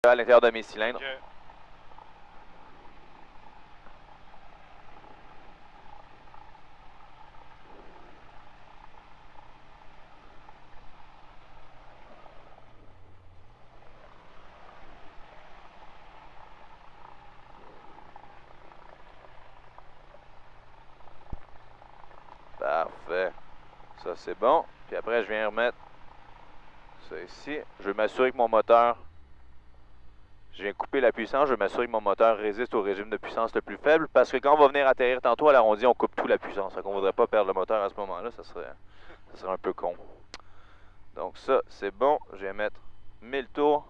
à l'intérieur de mes cylindres. Okay. Parfait. Ça, c'est bon. Puis après, je viens remettre ça ici. Je vais m'assurer que mon moteur... Je viens couper la puissance. Je vais m'assurer que mon moteur résiste au régime de puissance le plus faible. Parce que quand on va venir atterrir tantôt à l'arrondi, on coupe toute la puissance. Fait qu'on ne voudrait pas perdre le moteur à ce moment-là. Ça serait un peu con. Donc ça, c'est bon. Je vais mettre 1000 tours.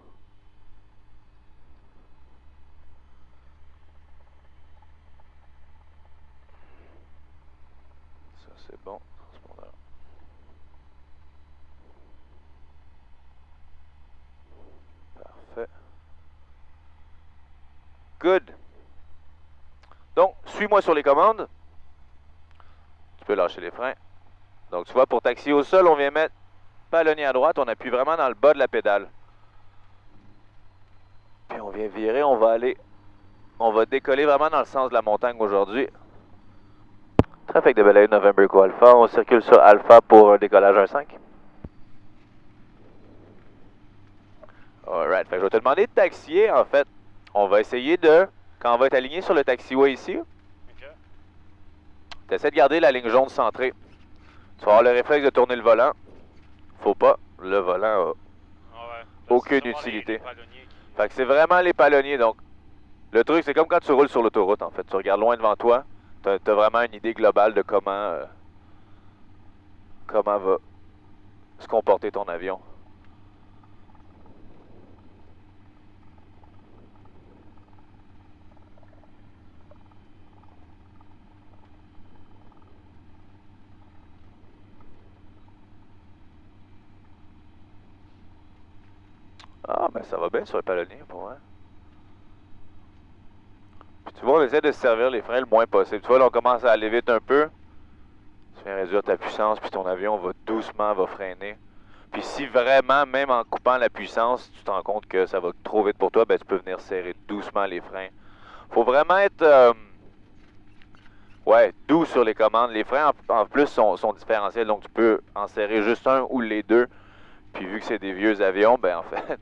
Ça, c'est bon. Transpondeur. Parfait. Good. Donc, suis-moi sur les commandes. Tu peux lâcher les freins. Donc, tu vois, pour taxier au sol, on vient mettre palonnier à droite. On appuie vraiment dans le bas de la pédale. Puis on vient virer, on va décoller vraiment dans le sens de la montagne aujourd'hui. Trafic de Belleuil, November Echo Alpha. On circule sur Alpha pour un décollage 1.5. Alright, fait que je vais te demander de taxier, en fait. On va essayer de, quand on va être aligné sur le taxiway ici, Okay. tu essaies de garder la ligne jaune centrée. Tu vas avoir le réflexe de tourner le volant. Faut pas, le volant a Ah ouais. aucune utilité. Fait que c'est vraiment les palonniers, donc le truc c'est comme quand tu roules sur l'autoroute en fait. Tu regardes loin devant toi, t'as vraiment une idée globale de comment va se comporter ton avion. Ah, ben ça va bien sur le palonnier pour moi. Puis tu vois, on essaie de se servir les freins le moins possible. Tu vois, là, on commence à aller vite un peu. Tu viens réduire ta puissance, puis ton avion va doucement freiner. Puis si vraiment, même en coupant la puissance, tu te rends compte que ça va trop vite pour toi, ben tu peux venir serrer doucement les freins. Faut vraiment être doux sur les commandes. Les freins en plus sont différentiels, donc tu peux en serrer juste un ou les deux. Puis vu que c'est des vieux avions, ben en fait,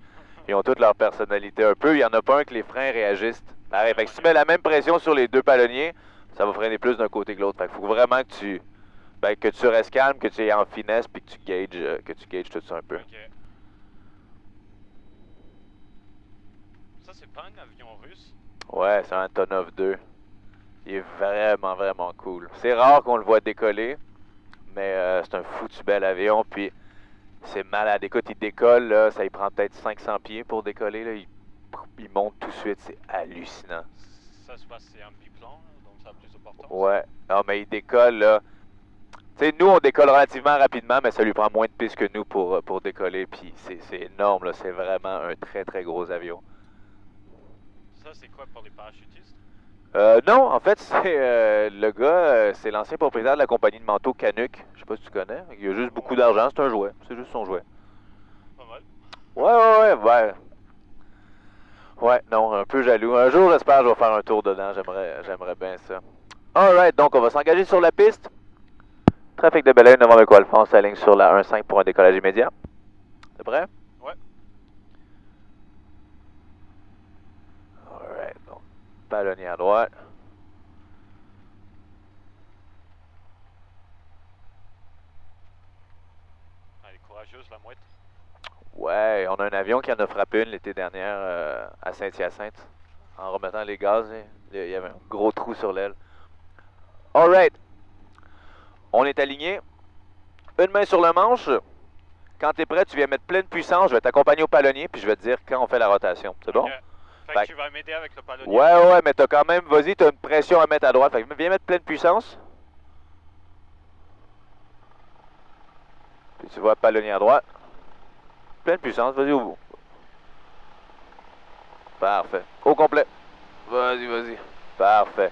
ils ont toutes leur personnalité un peu. Il n'y en a pas un que les freins réagissent pareil. Fait que si tu mets la même pression sur les deux palonniers, ça va freiner plus d'un côté que l'autre. Fait qu'il faut vraiment que tu restes calme, que tu es en finesse, puis que tu gages tout ça un peu. Okay. Ça, c'est pas un avion russe? Ouais, c'est un Antonov 2. Il est vraiment, vraiment cool. C'est rare qu'on le voit décoller, mais c'est un foutu bel avion, puis c'est malade. Écoute, il décolle, là, ça lui prend peut-être 500 pieds pour décoller, là. Il monte tout de suite, c'est hallucinant. Ça se passe, c'est un biplan, donc ça a plus d'importance. Ouais, non, mais il décolle, là. Tu sais, nous, on décolle relativement rapidement, mais ça lui prend moins de pistes que nous pour décoller, puis c'est énorme, là. C'est vraiment un très, très gros avion. Ça, c'est quoi pour les parachutistes? Non, en fait, c'est le gars, c'est l'ancien propriétaire de la compagnie de manteaux Canuck. Je sais pas si tu connais. Il a juste beaucoup d'argent, c'est un jouet. C'est juste son jouet. Pas mal. Ouais. Ouais, non, un peu jaloux. Un jour, j'espère que je vais faire un tour dedans. J'aimerais bien ça. Alright, donc on va s'engager sur la piste. Trafic de Belleuil, November Echo Alpha, on s'aligne sur la 1.5 pour un décollage immédiat. T'es prêt? Ouais. Alright, donc palonnier à droite. Elle est courageuse, la mouette. Ouais, on a un avion qui en a frappé une l'été dernier à Saint-Hyacinthe. En remettant les gaz, il y avait un gros trou sur l'aile. Alright. On est aligné. Une main sur le manche. Quand tu es prêt, tu viens mettre pleine puissance. Je vais t'accompagner au palonnier, puis je vais te dire quand on fait la rotation. C'est bon? Okay. Fait que tu vas m'aider avec le palonnier. Ouais, mais t'as quand même, vas-y, t'as une pression à mettre à droite. Fait que viens mettre pleine puissance. Puis tu vois, palonnier à droite. Pleine puissance, vas-y au bout. Parfait. Au complet. Vas-y. Parfait.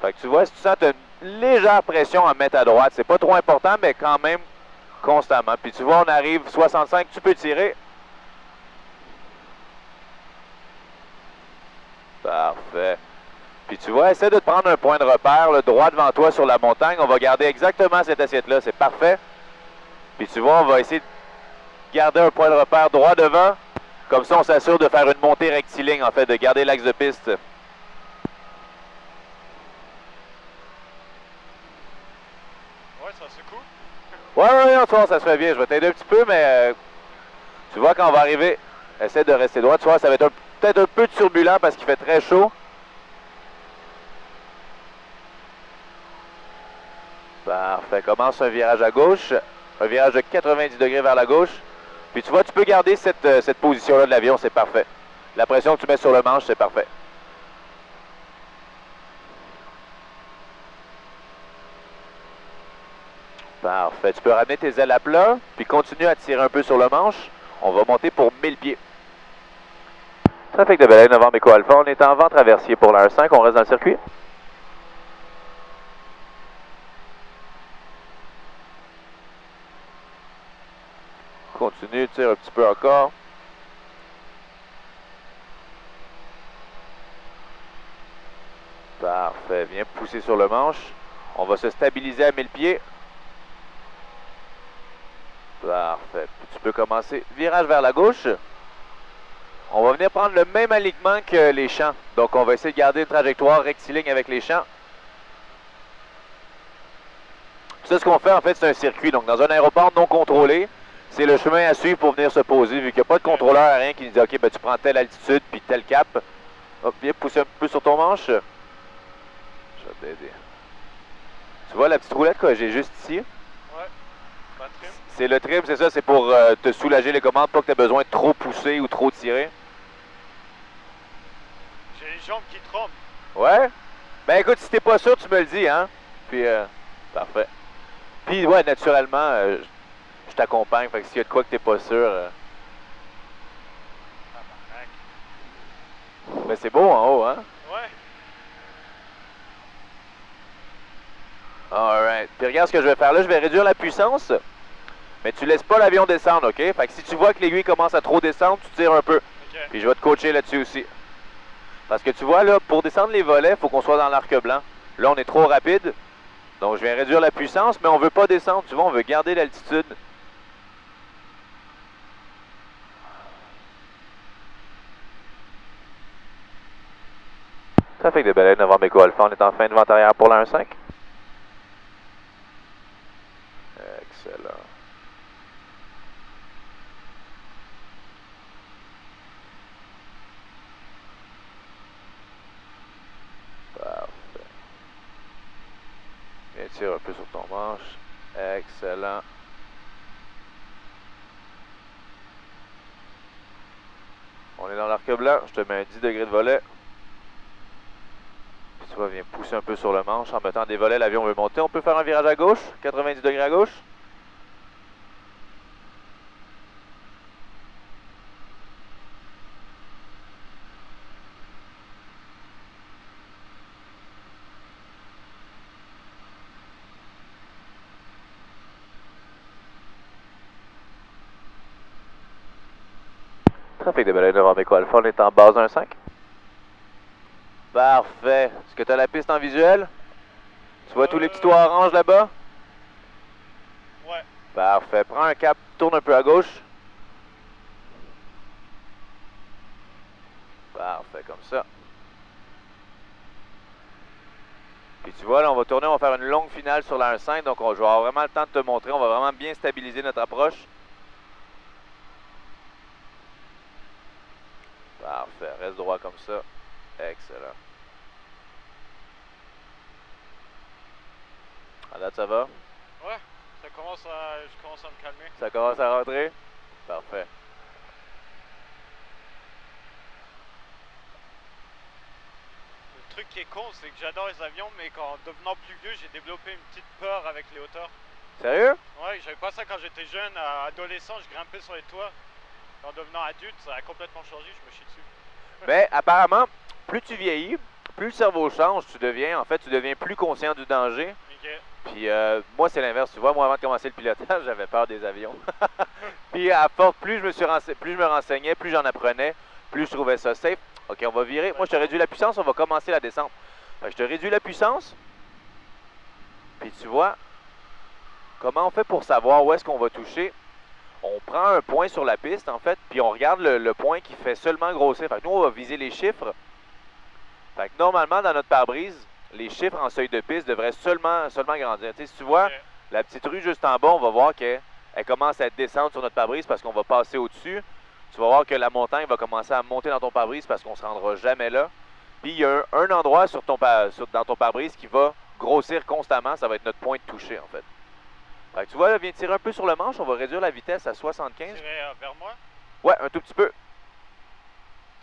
Fait que tu vois, si tu sens, t'as une légère pression à mettre à droite. C'est pas trop important, mais quand même constamment. Puis tu vois, on arrive 65, tu peux tirer. Parfait. Puis tu vois, essaie de te prendre un point de repère là, droit devant toi sur la montagne. On va garder exactement cette assiette-là. C'est parfait. Puis tu vois, on va essayer de garder un point de repère droit devant. Comme ça, on s'assure de faire une montée rectiligne, en fait, de garder l'axe de piste. Ouais, ça secoue. Ouais, tu vois, ça se fait bien. Je vais t'aider un petit peu, mais tu vois, quand on va arriver, essaie de rester droit. Tu vois, ça va être peut-être un peu turbulent parce qu'il fait très chaud. Parfait. Commence un virage à gauche. Un virage de 90 degrés vers la gauche. Puis tu vois, tu peux garder cette position-là de l'avion, c'est parfait. La pression que tu mets sur le manche, c'est parfait. Parfait. Tu peux ramener tes ailes à plat, puis continue à tirer un peu sur le manche. On va monter pour 1000 pieds. Trafic de Baleine, Novembre Echo Alpha. On est en vent traversier pour la 5. On reste dans le circuit. Continue, tire un petit peu encore. Parfait. Viens pousser sur le manche. On va se stabiliser à 1000 pieds. Parfait. Puis tu peux commencer. Virage vers la gauche. On va venir prendre le même alignement que les champs. Donc, on va essayer de garder une trajectoire rectiligne avec les champs. Ça, ce qu'on fait, en fait, c'est un circuit. Donc, dans un aéroport non contrôlé, c'est le chemin à suivre pour venir se poser. Vu qu'il n'y a pas de contrôleur à rien qui nous dit « OK, ben, tu prends telle altitude puis tel cap. » Hop, viens pousser un peu sur ton manche. Je vais t'aider. Tu vois la petite roulette que j'ai juste ici? Ouais. Ma trim. C'est le trim, c'est ça. C'est pour te soulager les commandes, pas que tu aies besoin de trop pousser ou trop tirer. J'ai les jambes qui tremblent. Ouais? Ben écoute, si t'es pas sûr, tu me le dis, hein? Puis, parfait. Puis, ouais, naturellement, je t'accompagne. Fait que s'il y a de quoi que t'es pas sûr... Ben c'est beau en haut, hein? Ouais. Alright. Puis regarde ce que je vais faire là. Je vais réduire la puissance. Mais tu laisses pas l'avion descendre, OK? Fait que si tu vois que l'aiguille commence à trop descendre, tu tires un peu. Ok. Puis je vais te coacher là-dessus aussi. Parce que tu vois, là, pour descendre les volets, il faut qu'on soit dans l'arc blanc. Là, on est trop rapide. Donc, je vais réduire la puissance, mais on veut pas descendre. Tu vois, on veut garder l'altitude. Trafic de Baleine, Novembre Echo Alpha. On est en fin de vente arrière pour la 1.5. Excellent. Parfait. Viens, tire un peu sur ton manche. Excellent. On est dans l'arc blanc. Je te mets un 10 degrés de volet. Puis tu vois, viens pousser un peu sur le manche. En mettant des volets, l'avion veut monter. On peut faire un virage à gauche. 90 degrés à gauche. Trafic de Baleine, Novembre Echo Alpha. On est en base 1.5. Parfait. Est-ce que tu as la piste en visuel? Tu vois tous les petits toits orange là-bas? Ouais. Parfait. Prends un cap, tourne un peu à gauche. Parfait, comme ça. Puis tu vois, là, on va tourner, on va faire une longue finale sur la 1.5. Donc, je vais avoir vraiment le temps de te montrer. On va vraiment bien stabiliser notre approche. Parfait. Reste droit comme ça. Excellent. À date, ça va? Ouais. Je commence à me calmer. Ça commence à rentrer? Parfait. Le truc qui est con, c'est que j'adore les avions, mais en devenant plus vieux, j'ai développé une petite peur avec les hauteurs. Sérieux? Ouais, j'avais pas ça quand j'étais jeune, adolescent, je grimpais sur les toits. En devenant adulte, ça a complètement changé, je me chie dessus. Mais apparemment, plus tu vieillis, plus le cerveau change, tu deviens plus conscient du danger. Ok. Puis moi, c'est l'inverse. Tu vois, moi, avant de commencer le pilotage, j'avais peur des avions. Puis à force, plus je me renseignais, plus j'en apprenais, plus je trouvais ça safe. Ok, on va virer. Moi, je te réduis la puissance, on va commencer la descente. Fait que je te réduis la puissance. Puis tu vois, comment on fait pour savoir où est-ce qu'on va toucher? On prend un point sur la piste, en fait, puis on regarde le point qui fait seulement grossir. Fait que nous, on va viser les chiffres. Fait que normalement, dans notre pare-brise, les chiffres en seuil de piste devraient seulement grandir. Tu sais, si tu vois, la petite rue juste en bas, on va voir qu'elle commence à descendre sur notre pare-brise parce qu'on va passer au-dessus. Tu vas voir que la montagne va commencer à monter dans ton pare-brise parce qu'on ne se rendra jamais là. Puis il y a un endroit dans ton pare-brise qui va grossir constamment. Ça va être notre point de toucher, en fait. Fait que tu vois, là, viens tirer un peu sur le manche. On va réduire la vitesse à 75. Tirer vers moi? Ouais, un tout petit peu.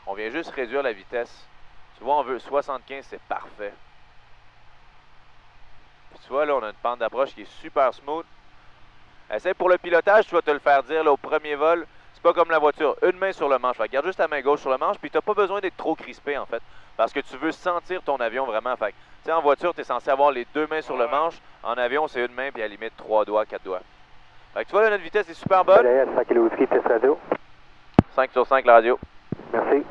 On vient juste réduire la vitesse. Tu vois, on veut 75, c'est parfait. Puis tu vois, là, on a une pente d'approche qui est super smooth. Essaye pour le pilotage, tu vas te le faire dire là, au premier vol. C'est pas comme la voiture, une main sur le manche. Fait que garde juste ta main gauche sur le manche, puis t'as pas besoin d'être trop crispé, en fait. Parce que tu veux sentir ton avion vraiment. Fait que, tu sais, en voiture, t'es censé avoir les deux mains sur le manche. En avion, c'est une main, puis à la limite, 3 doigts, 4 doigts. Fait que tu vois, là, notre vitesse est super bonne. 5 sur 5, la radio. Merci.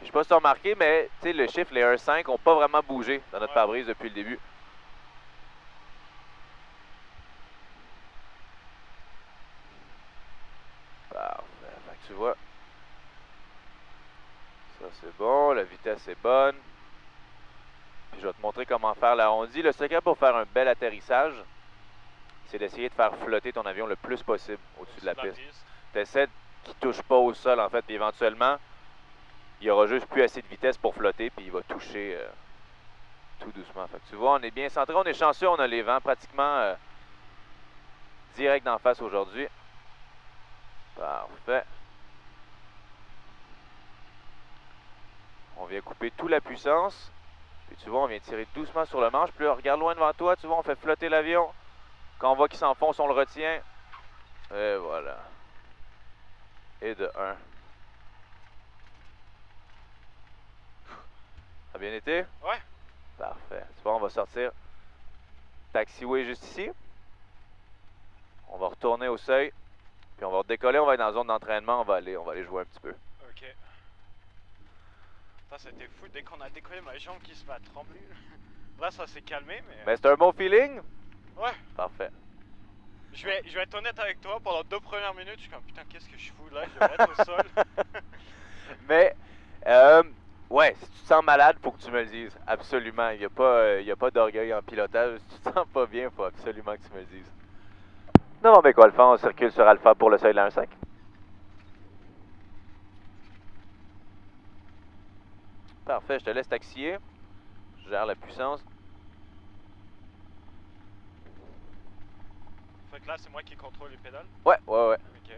Je sais pas si tu as remarqué, mais tu sais, le chiffre, les 1.5 n'ont pas vraiment bougé dans notre pare-brise depuis le début. Parfait. Fait que tu vois. Ça, c'est bon. La vitesse est bonne. Puis je vais te montrer comment faire l'arrondi. Le secret pour faire un bel atterrissage, c'est d'essayer de faire flotter ton avion le plus possible au-dessus de la piste. Tu essaies qu'il ne touche pas au sol, en fait, puis éventuellement, il n'y aura juste plus assez de vitesse pour flotter, puis il va toucher tout doucement. Fait que tu vois, on est bien centré, on est chanceux, on a les vents pratiquement direct d'en face aujourd'hui. Parfait. On vient couper toute la puissance. Puis tu vois, on vient tirer doucement sur le manche. Puis là, regarde loin devant toi, tu vois, on fait flotter l'avion. Quand on voit qu'il s'enfonce, on le retient. Et voilà. Et de 1. Ça a bien été? Ouais. Parfait. Tu vois, on va sortir taxiway juste ici. On va retourner au seuil. Puis on va décoller, on va être dans la zone d'entraînement. On va aller jouer un petit peu. Ok. Ça, c'était fou. Dès qu'on a décollé, ma jambe qui se met à trembler. Là, ça s'est calmé, mais... Mais c'est un bon feeling? Ouais. Parfait. Je vais être honnête avec toi, pendant 2 premières minutes, je suis comme putain, qu'est-ce que je fous là? Je vais être au sol. Mais, ouais, si tu te sens malade, faut que tu me le dises. Absolument. Il n'y a pas d'orgueil en pilotage. Si tu te sens pas bien, faut absolument que tu me le dises. Novembre Alpha, on circule sur Alpha pour le seuil de la 1.5. Parfait, je te laisse taxier. Je gère la puissance. Fait que là, c'est moi qui contrôle les pédales? Ouais. Ok.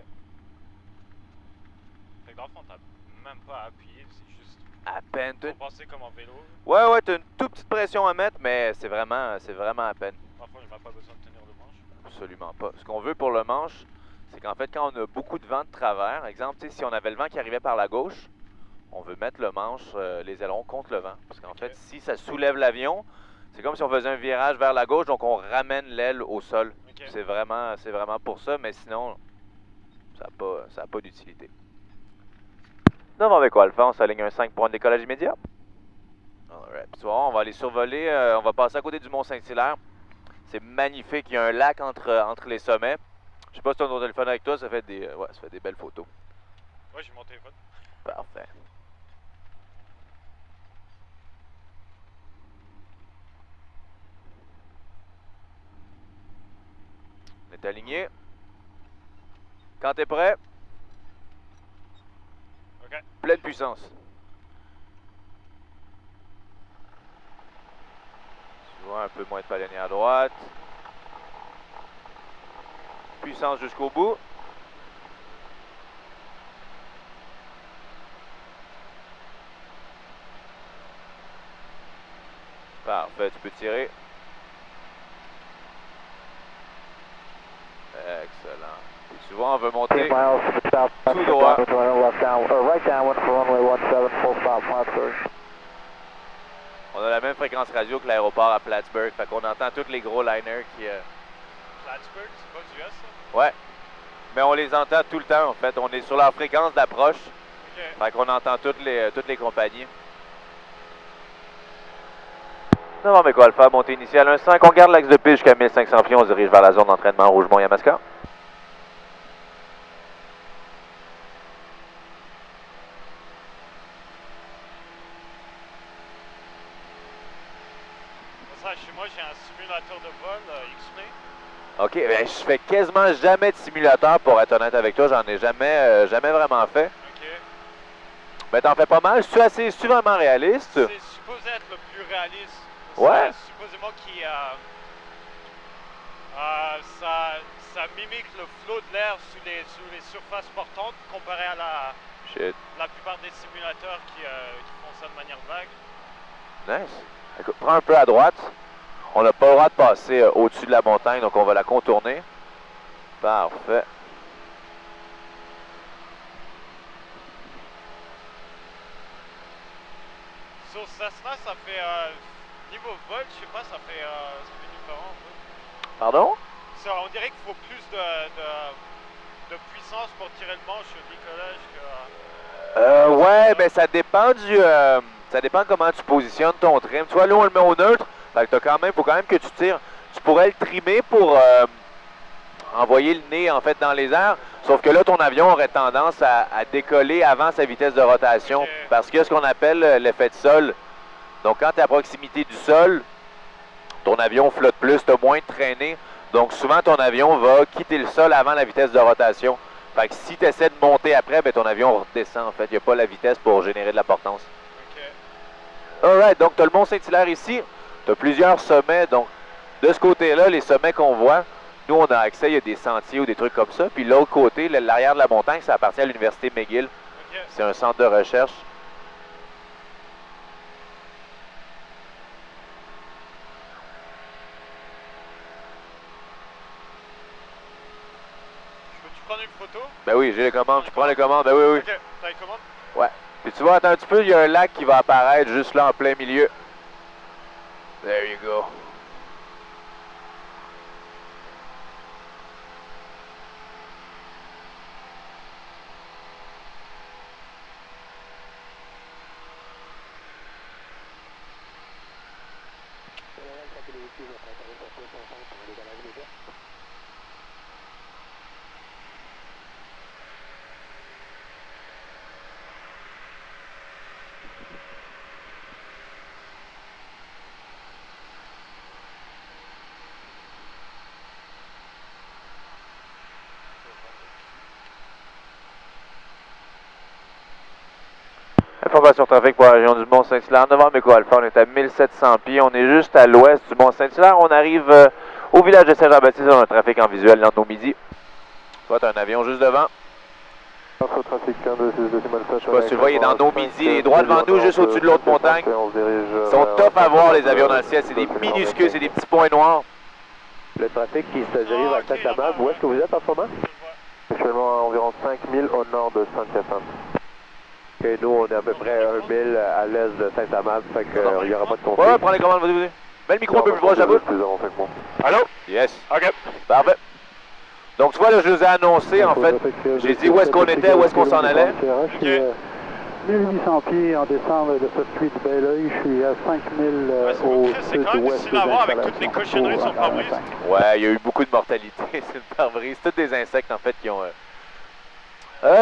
Fait que dans le fond, t'as même pas à appuyer, c'est juste... À peine. Compenser comme en vélo. Ouais, t'as une toute petite pression à mettre, mais c'est vraiment à peine. Dans le fond, j'ai même pas besoin de tenir le manche. Absolument pas. Ce qu'on veut pour le manche, c'est qu'en fait, quand on a beaucoup de vent de travers, exemple, si on avait le vent qui arrivait par la gauche, on veut mettre le manche, les ailerons contre le vent. Parce qu'en fait, si ça soulève l'avion, c'est comme si on faisait un virage vers la gauche, donc on ramène l'aile au sol. Okay. C'est vraiment pour ça, mais sinon, ça n'a pas d'utilité. Novembre Alpha, on s'aligne un 5 pour un décollage immédiat. Alright. Puis tu vois, on va aller survoler, on va passer à côté du Mont-Saint-Hilaire. C'est magnifique, il y a un lac entre les sommets. Je sais pas si tu as ton téléphone avec toi, ça fait des belles photos. Ouais, j'ai mon téléphone. Parfait. On est aligné. Quand t'es prêt. Ok. Pleine puissance. Tu vois, un peu moins de palonnier à droite. Puissance jusqu'au bout. Parfait, tu peux tirer. Excellent. Et tu vois, on veut monter tout droit. On a la même fréquence radio que l'aéroport à Plattsburgh, fait qu'on entend tous les gros liners qui... Plattsburgh, c'est pas du US, ça? Ouais. Mais on les entend tout le temps, en fait. On est sur leur fréquence d'approche. Fait qu'on entend toutes les compagnies. Novembre Echo Alpha, montée initiale 1.5. On garde l'axe de piste jusqu'à 1500 pieds. On se dirige vers la zone d'entraînement Rougemont-Yamaska. Ça, chez moi, j'ai un simulateur de vol X-Ray. OK, ben, je fais quasiment jamais de simulateur, pour être honnête avec toi. J'en ai jamais vraiment fait. OK. Mais t'en fais pas mal. C'est vraiment réaliste? C'est supposé être le plus réaliste. Ouais. Supposément ça mimique le flot de l'air sous les surfaces portantes comparé à la plupart des simulateurs qui font ça de manière vague. Nice. Écoute, prends un peu à droite. On n'a pas le droit de passer au-dessus de la montagne, donc on va la contourner. Parfait. Sur Cessna, ça fait niveau vol, je sais pas, ça fait différent un peu. Pardon? Ça, on dirait qu'il faut plus de puissance pour tirer le manche au décollage que. Ouais, mais ça dépend ça dépend comment tu positionnes ton trim. Tu vois, là, on le met au neutre. Fait que faut quand même que tu tires. Tu pourrais le trimer pour envoyer le nez, en fait, dans les airs. Sauf que là, ton avion aurait tendance à décoller avant sa vitesse de rotation. Okay. Parce qu'il y a ce qu'on appelle l'effet de sol. Donc, quand tu es à proximité du sol, ton avion flotte plus, tu as moins de traînée. Donc, souvent, ton avion va quitter le sol avant la vitesse de rotation. Fait que si tu essaies de monter après, ben, ton avion redescend, en fait. Il n'y a pas la vitesse pour générer de la portance. OK. Alright, donc tu as le Mont Saint-Hilaire ici. Tu as plusieurs sommets. Donc, de ce côté-là, les sommets qu'on voit, nous, on a accès, il y a des sentiers ou des trucs comme ça. Puis l'autre côté, l'arrière de la montagne, ça appartient à l'Université McGill. OK. C'est un centre de recherche. Peux-tu prendre une photo? Ben oui, j'ai les commandes. Tu prends les commandes. Ben oui, oui. OK. T'as les commandes? Ouais. Puis tu vois, attends un petit peu, il y a un lac qui va apparaître juste là en plein milieu. There you go. Information trafic pour la région du Mont-Saint-Hilaire. Novembre Echo Alpha, on est à 1700 pieds. On est juste à l'ouest du Mont-Saint-Hilaire. On arrive au village de Saint-Jean-Baptiste. On a un trafic en visuel dans nos midi. Toi, tu as un avion juste devant. Je sais pas si tu le vois, il est dans nos midi. Il est droit devant nous, juste au-dessus de l'autre montagne. Ils sont top à voir, les avions dans le ciel. C'est des minuscules, c'est des petits points noirs. Le trafic qui se dirige vers Saint-Amand. Où est-ce que vous êtes en ce moment? Actuellement à environ 5000 au nord de Saint-Hyacinthe. Et nous, on est à peu près 1000 à l'est de Saint-Amand, fait qu'il n'y aura pas de conflit. Ouais, prends les commandes, vas-y. Mets le micro un peu plus proche, j'avoue. Allô? Yes. OK. Parfait. Donc, tu vois, là, je vous ai annoncé, en fait, j'ai dit où est-ce qu'on était, où est-ce qu'on s'en allait. Je suis 1800 pieds en décembre de cette suite de Belleuil. Je suis à 5000 au c'est quand même sud-ouest difficile à voir avec toutes les cochonneries sur le pare-brise. Ouais, il y a eu beaucoup de mortalité sur le pare-brise. C'est tous des insectes, en fait, qui ont...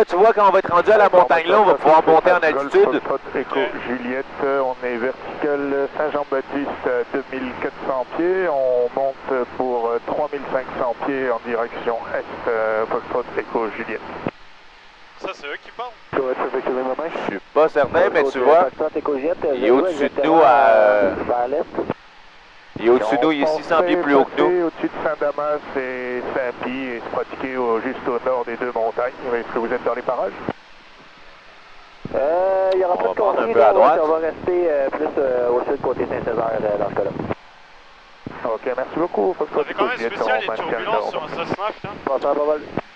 tu vois, quand on va être rendu à la montagne là, on va pouvoir monter en altitude. Écho Juliette, on est vertical Saint-Jean-Baptiste 2400 pieds, on monte pour 3500 pieds en direction est, Foxtrot Écho Juliette. Ça, c'est eux qui parlent. Je suis pas certain, mais tu vois, il est au-dessus de nous il est au-dessus de nous, il est 600 pieds plus haut que nous. Au-dessus de Saint-Damas et Saint-Pie et se pratiquer juste au nord des deux montagnes. Est-ce que vous êtes dans les parages? Il n'y aura pas de conflit, un peu à droite. On va rester plus au sud côté Saint-Césaire dans ce cas-là. Ok, merci beaucoup. Ça fait quand même spécial les turbulences sur un Cessna, putain.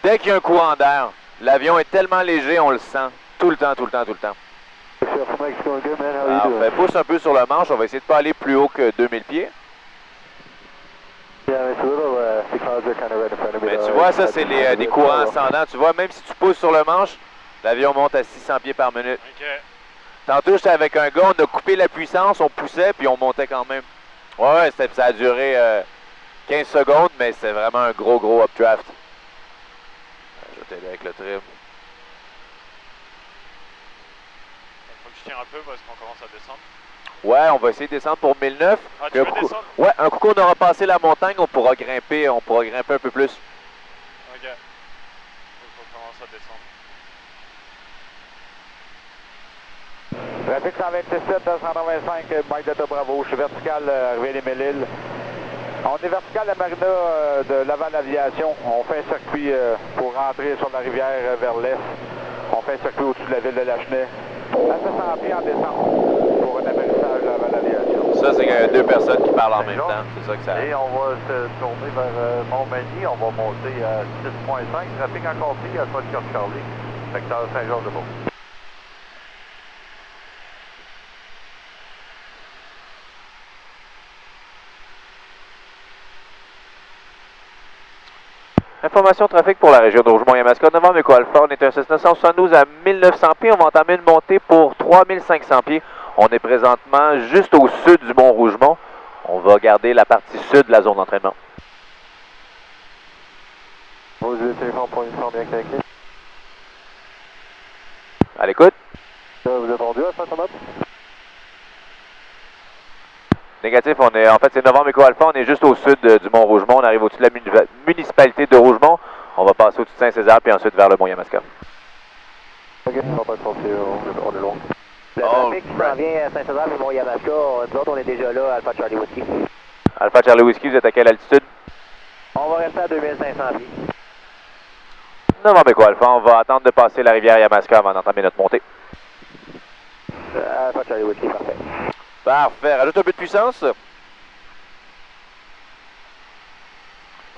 Dès qu'il y a un courant d'air, l'avion est tellement léger, on le sent. Tout le temps, tout le temps, tout le temps. Parfait. Pousse un peu sur le manche, on va essayer de pas aller plus haut que 2000 pieds. Mais tu vois, ça, c'est des courants ascendants. Tu vois, même si tu pousses sur le manche, L'avion monte à 600 pieds par minute. OK. Tantôt, j'étais avec un gars, on a coupé la puissance, on poussait, puis on montait quand même. Ouais, ça a duré 15 secondes, mais c'est vraiment un gros updraft. Je vais t'aider avec le trim. Faut que je tire un peu parce qu'on commence à descendre. Ouais, on va essayer de descendre pour 1009. Ah, tu veux descendre? Ouais, un coup qu'on aura passé la montagne, on pourra grimper un peu plus. OK. Il faut qu'on commence à descendre. Trafic 127, 195, Mike Delta Bravo. Je suis vertical, arrivé les Mille-Îles. On est vertical à Marina de Laval Aviation. On fait un circuit pour rentrer sur la rivière vers l'est. On fait un circuit au-dessus de la ville de Lachenay. À 700 pieds en descente pour un atterrissage Laval Aviation. Ça, c'est deux personnes qui parlent en même temps. C'est ça que ça... Et on va se tourner vers Montmagny. On va monter à 6.5. Trafic encore pris à Côte-Charlie, secteur Saint-Georges-de-Beauce. Information trafic pour la région de Rougemont-Yamaska, Novembre Echo Alpha, on est un 972 à 1900 pieds, on va entamer une montée pour 3500 pieds. On est présentement juste au sud du Mont Rougemont. On va garder la partie sud de la zone d'entraînement. Vos téléphone pour une forme bien connectée. À l'écoute. Vous êtes rendu à Saint-Thomas? Négatif, en fait c'est Novembre Echo Alpha, on est juste au sud du Mont Rougemont, on arrive au-dessus de la municipalité de Rougemont. On va passer au-dessus de Saint-Césaire puis ensuite vers le Mont-Yamaska. Ok, on va pas être sorti, on est loin. Le trafic qui s'en vient à Saint-Césaire et Mont-Yamaska, nous autres on est déjà là à Alpha Charlie Whiskey. Alpha Charlie Whiskey, vous êtes à quelle altitude? On va rester à 2500 pieds. Novembre Echo Alpha, on va attendre de passer la rivière Yamaska avant d'entamer notre montée. Alpha Charlie Whiskey, parfait. Parfait. Rajoute un peu de puissance.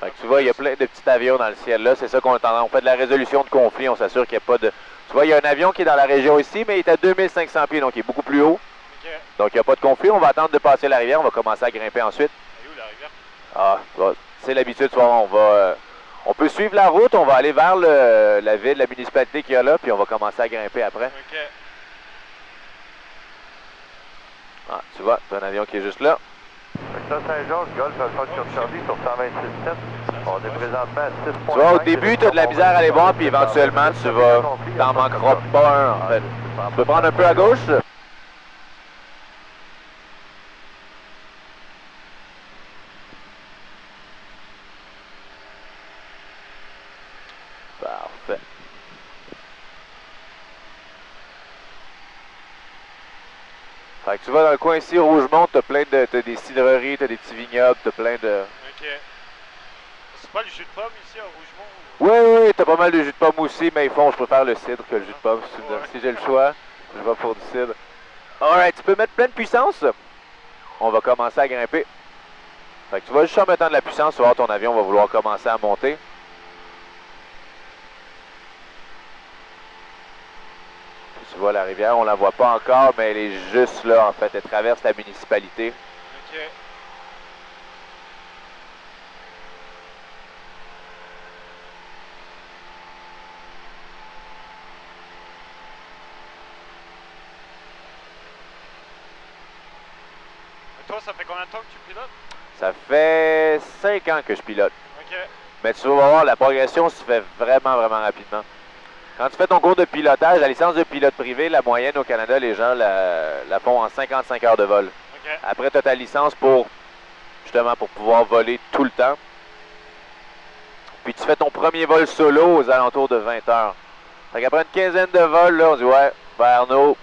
Fait que tu vois, il y a plein de petits avions dans le ciel là. C'est ça qu'on est on fait de la résolution de conflit. On s'assure qu'il n'y a pas de... Tu vois, il y a un avion qui est dans la région ici, mais il est à 2500 pieds, donc il est beaucoup plus haut. OK. Donc il n'y a pas de conflit. On va attendre de passer la rivière. On va commencer à grimper ensuite. Elle est où la rivière? Ah, c'est l'habitude. Tu vois, on peut suivre la route. On va aller vers la ville, la municipalité qu'il y a là, puis on va commencer à grimper après. OK. Ah, tu vois, c'est un avion qui est juste là. Secteur Saint-Georges, Golf Alpha Charlie sur 126.7. On est présentement à 6.5. Tu vois, au début, tu as de la misère à aller voir, puis éventuellement, t'en manqueras pas un, en fait. Tu peux prendre un peu à gauche. Parfait. Fait que tu vois, dans le coin ici, Rougemont, t'as des cidreries, t'as des petits vignobles, t'as plein de... OK. C'est pas le jus de pomme ici à Rougemont? Oui, t'as pas mal de jus de pomme aussi, mais je préfère le cidre que le jus de pomme. Si j'ai le choix, je vais pour du cidre. Alright, tu peux mettre pleine puissance. On va commencer à grimper. Fait que tu vas juste en mettant de la puissance, tu vas voir ton avion va vouloir commencer à monter. Puis tu vois la rivière, on la voit pas encore, mais elle est juste là en fait. Elle traverse la municipalité. OK. Et toi, ça fait combien de temps que tu pilotes? Ça fait 5 ans que je pilote. OK. Mais tu vas voir, la progression se fait vraiment rapidement. Quand tu fais ton cours de pilotage, la licence de pilote privé, la moyenne au Canada, les gens la font en 55 heures de vol. OK. Après, tu as ta licence pour pouvoir voler tout le temps. Puis tu fais ton premier vol solo aux alentours de 20 heures. Fait qu'après une quinzaine de vols, là, on dit ouais, Arnaud,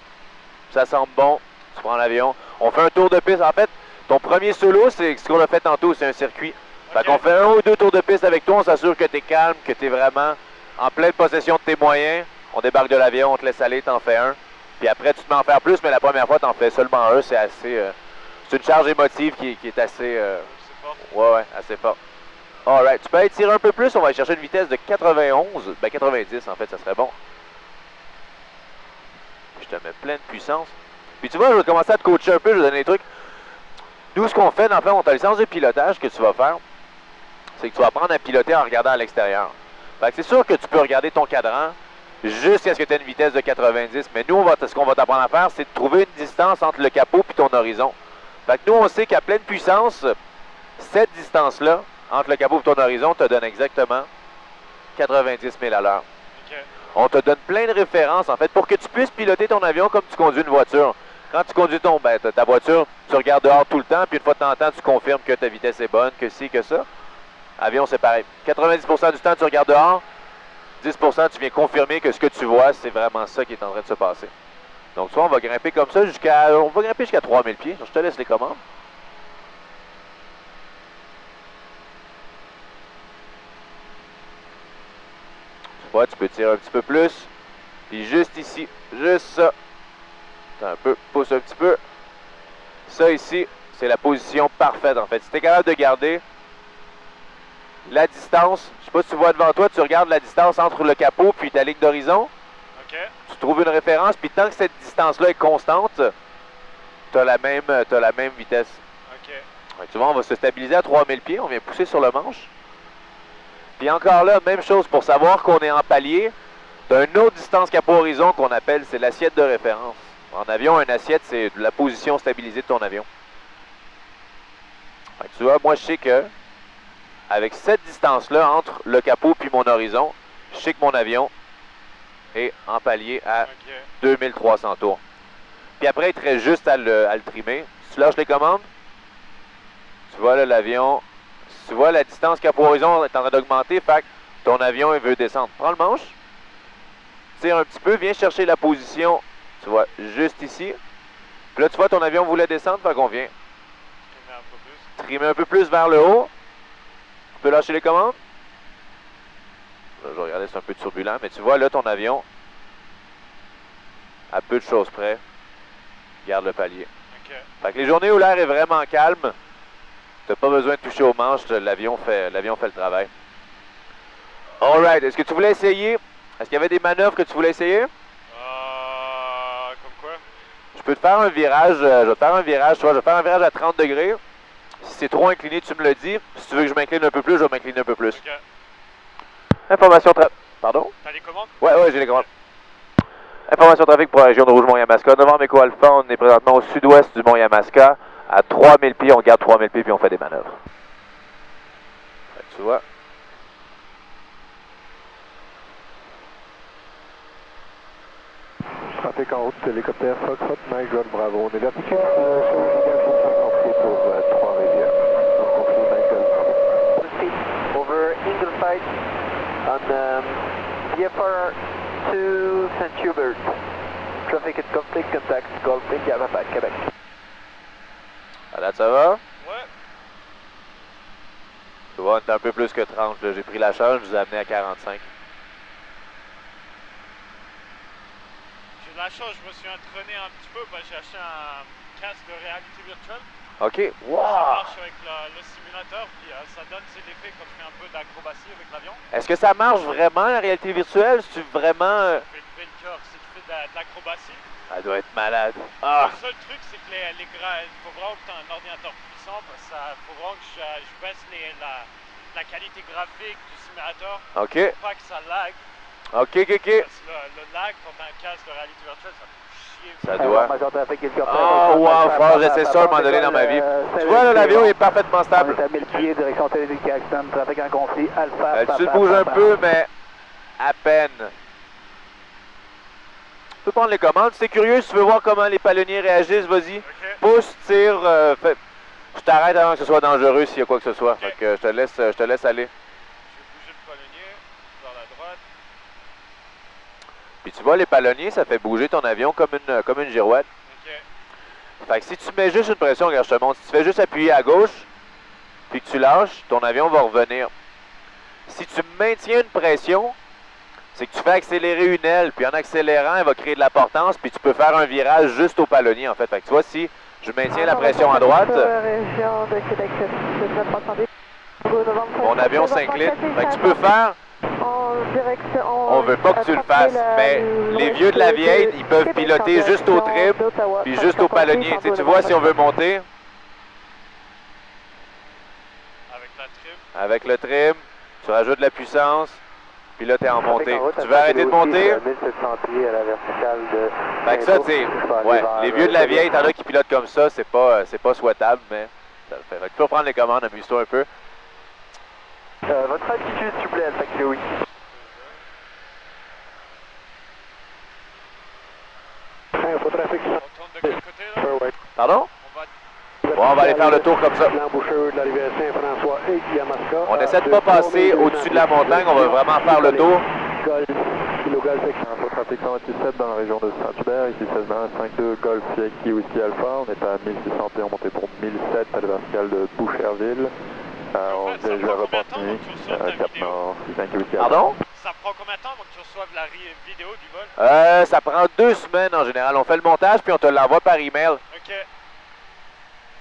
ça semble bon, tu prends l'avion. On fait un tour de piste. En fait, ton premier solo, c'est ce qu'on a fait tantôt, c'est un circuit. Fait qu'on fait 1 ou 2 tours de piste avec toi, on s'assure que tu es calme, que tu es vraiment en pleine possession de tes moyens. On débarque de l'avion, on te laisse aller, t'en fais un. Puis après, tu te mets en faire plus, mais la première fois, t'en fais seulement un. C'est assez... c'est une charge émotive qui est assez... C'est fort. ouais, assez fort. Alright, tu peux aller tirer un peu plus, on va aller chercher une vitesse de 91. Ben 90 en fait, ça serait bon. Je te mets pleine puissance. Puis tu vois, je vais commencer à te coacher un peu, je vais donner des trucs. Nous, ce qu'on fait, en fait, on a la licence de pilotage que tu vas faire, c'est que tu vas apprendre à piloter en regardant à l'extérieur. Fait que c'est sûr que tu peux regarder ton cadran, jusqu'à ce que tu aies une vitesse de 90. Mais nous, ce qu'on va t'apprendre à faire, c'est de trouver une distance entre le capot et ton horizon. Fait que nous, on sait qu'à pleine puissance, cette distance-là, entre le capot et ton horizon, te donne exactement 90 000 à l'heure. Okay. On te donne plein de références, en fait, pour que tu puisses piloter ton avion comme tu conduis une voiture. Quand tu conduis ta voiture, tu regardes dehors tout le temps, puis une fois de temps en temps, tu confirmes que ta vitesse est bonne, que ci, que ça. Avion, c'est pareil. 90% du temps, tu regardes dehors. 10%, tu viens confirmer que ce que tu vois, c'est vraiment ça qui est en train de se passer. Donc, soit on va grimper comme ça jusqu'à 3000 pieds. Donc, je te laisse les commandes. Tu vois, tu peux tirer un petit peu plus. Puis juste ici, juste ça. Un peu, pousse un petit peu. Ça ici, c'est la position parfaite en fait. Si tu es capable de garder la distance, je sais pas si tu vois devant toi, tu regardes la distance entre le capot puis ta ligne d'horizon. Okay. Tu trouves une référence, puis tant que cette distance-là est constante, tu as la même vitesse. Okay. Ouais, tu vois, on va se stabiliser à 3000 pieds, on vient pousser sur le manche. Puis encore là, même chose, pour savoir qu'on est en palier, tu as une autre distance capot-horizon qu'on appelle, c'est l'assiette de référence. En avion, une assiette, c'est la position stabilisée de ton avion. Fait que tu vois, moi je sais que avec cette distance-là entre le capot puis mon horizon, je sais que mon avion est en palier à 2300 tours. Puis après, il te reste juste à le trimer. Si tu lâches les commandes, tu vois là l'avion, tu vois la distance capot-horizon est en train d'augmenter, fait que ton avion il veut descendre. Prends le manche, tire un petit peu, viens chercher la position, tu vois, juste ici. Puis là, tu vois, ton avion voulait descendre, fait qu'on vient trimer un peu plus vers le haut. Tu peux lâcher les commandes. Là, je vais regarder, c'est un peu turbulent, mais tu vois, là, ton avion, à peu de choses près, garde le palier. Okay. Fait que les journées où l'air est vraiment calme, tu n'as pas besoin de toucher aux manches, l'avion fait le travail. Alright, est-ce que tu voulais essayer? Est-ce qu'il y avait des manœuvres que tu voulais essayer? Comme quoi? Je peux te faire un virage, je vais te faire un virage, tu vois, je vais faire un virage à 30 degrés. Si c'est trop incliné, tu me le dis. Si tu veux que je m'incline un peu plus, je vais m'incliner un peu plus. Okay. Information Pardon? T'as les commandes? Ouais, j'ai les commandes. Information trafic pour la région de Rouge-Mont-Yamaska. Novembre Echo Alpha, on est présentement au sud-ouest du Mont-Yamaska. À 3000 pieds, on garde 3000 pieds puis on fait des manœuvres. Tu vois? Trafic en route, hélicoptère Foxtrot, Mike Golf Bravo. On est vertical pour Trois-Rivières. Donc on fait Mike Golf Bravo. Over Ingleside on VFR to St. Hubert. Traffic and conflict, contact Golf India, Papa, Québec. À date, ça va? Ouais. Tu vois, on est un peu plus que 30. J'ai pris la charge, je vous ai amené à 45. J'ai de la chance, je me suis entraîné un petit peu, j'ai acheté un casque de réalité virtuelle. OK. Wow! Ça marche avec le simulateur, puis ça donne l'effet quand tu fais un peu d'acrobatie avec l'avion. Est-ce que ça marche vraiment, la réalité virtuelle? Si tu vraiment... Ça fait lever le cœur, si tu fais de l'acrobatie. Elle doit être malade. Ah! Le seul truc, c'est que il faut vraiment que tu aies un ordinateur puissant, parce que faut vraiment que je baisse la qualité graphique du simulateur. OK. Pour pas que ça lag. OK. Parce que le lag, quand tu as un casque de réalité virtuelle, ça fait chier. Ça doit. Oh, wow, frère, j'essaie ça à un moment donné dans ma vie. Tu vois, là, l'avion est parfaitement stable. On est à 1000 pieds, direction télévision Caxton, trafic en conflit, Alpha. Tu te bouges un peu, mais à peine. Tu peux prendre les commandes. Si t'es curieux, si tu veux voir comment les palonniers réagissent, vas-y. Okay. Pousse, tire, je t'arrête avant que ce soit dangereux s'il y a quoi que ce soit. Okay. Fait que je te laisse aller. Je vais bouger le palonnier vers la droite. Puis tu vois, les palonniers, ça fait bouger ton avion comme une girouette. OK. Fait que si tu mets juste une pression, regarde, je te montre. Si tu fais juste appuyer à gauche, puis que tu lâches, ton avion va revenir. Si tu maintiens une pression, c'est que tu fais accélérer une aile, puis en accélérant, elle va créer de la portance, puis tu peux faire un virage juste au palonnier, en fait. Fait que tu vois, si je maintiens la pression à droite, mon avion s'incline. Fait que tu peux faire... On veut pas que tu le fasses, mais les vieux de la vieille, ils peuvent piloter juste au trim, puis juste au palonnier. Tu vois, si on veut monter... Avec la trim. Avec le trim, tu rajoutes de la puissance. puis là, t'es en montée. Tu veux arrêter de monter? 1700 pieds à la verticale de... Fait que ça, tu sais, ouais, les vieux de la vieille, t'en as qui pilotent comme ça, c'est pas souhaitable, mais ça le fait. Fait que tu peux prendre les commandes, amuse-toi un peu. Votre altitude, s'il vous plaît, Alpha Kilo 8. Info trafic. On tourne de quel côté là? Pardon? On va... Bon, on va aller faire le tour comme ça. L'embouchure de la rivière Saint-François et Yamaska. On essaie de pas passer au-dessus de la montagne, on va vraiment faire le tour. Golf, Kilo Golf Info trafic 127 dans la région de Saint-Hubert, ici 16 Golf Yankee Whiskey Alpha. On est à 1600 pieds, on monte pour 1007 à la verticale de Boucherville. On est déjà reparti, Cap Nord, Yankee Whiskey Alpha. Pardon? Ça prend combien de temps avant que tu reçoives la vidéo du vol? Ça prend 2 semaines en général. On fait le montage puis on te l'envoie par email. Ok.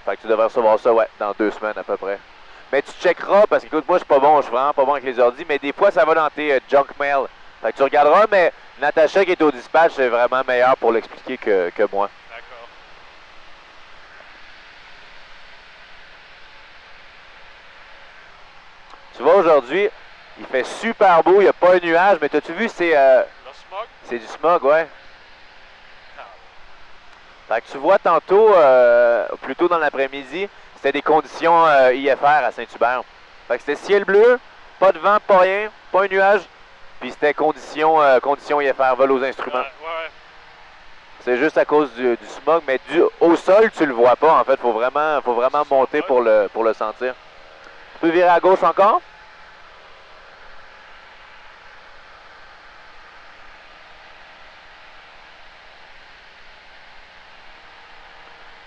Fait que tu devrais recevoir ça, ouais, dans 2 semaines à peu près. Mais tu checkeras, parce que écoute, moi je suis pas bon, je suis vraiment pas bon avec les ordis, mais des fois ça va dans tes junk mail. Fait que tu regarderas, mais Natacha qui est au dispatch, c'est vraiment meilleur pour l'expliquer que moi. D'accord. Tu vois, aujourd'hui, il fait super beau, il n'y a pas un nuage, mais t'as-tu vu, c'est... Le smog? C'est du smog, ouais. Fait que tu vois, tantôt, plus tôt dans l'après-midi, c'était des conditions IFR à Saint-Hubert. Fait que c'était ciel bleu, pas de vent, pas rien, pas un nuage, puis c'était conditions IFR, vol aux instruments. Ouais. C'est juste à cause du smog, mais au sol, tu le vois pas, en fait. Faut vraiment monter pour le sentir. Tu peux virer à gauche encore?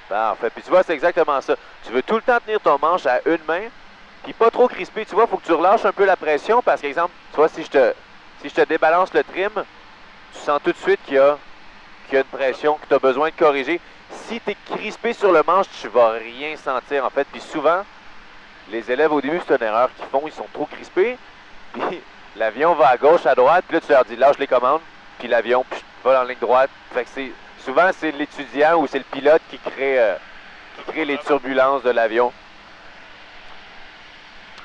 Parfait. Puis tu vois, c'est exactement ça. Tu veux tout le temps tenir ton manche à une main, puis pas trop crisper. Tu vois, il faut que tu relâches un peu la pression, parce qu'exemple, tu vois, si je te débalance le trim, tu sens tout de suite qu'il y a une pression que tu as besoin de corriger. Si tu es crispé sur le manche, tu vas rien sentir, en fait. Puis souvent, les élèves, au début, c'est une erreur qu'ils font. Ils sont trop crispés, puis l'avion va à gauche, à droite, puis là, tu leur dis, lâche les commandes, puis l'avion va en ligne droite. Fait que souvent, c'est l'étudiant ou c'est le pilote qui crée les turbulences de l'avion.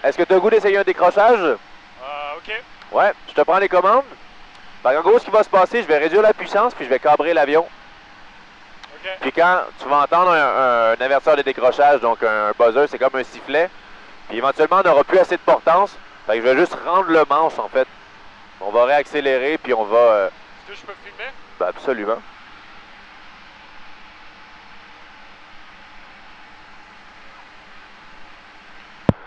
Est-ce que tu as le goût d'essayer un décrochage? Ok. Ouais, je te prends les commandes. En gros, ce qui va se passer, je vais réduire la puissance, puis je vais cabrer l'avion. Ok. Puis quand tu vas entendre un avertisseur de décrochage, donc un buzzer, c'est comme un sifflet, puis éventuellement, on n'aura plus assez de portance. Fait que je vais juste rendre le manche, en fait. On va réaccélérer, puis on va... Est-ce que je peux filmer? Ben absolument.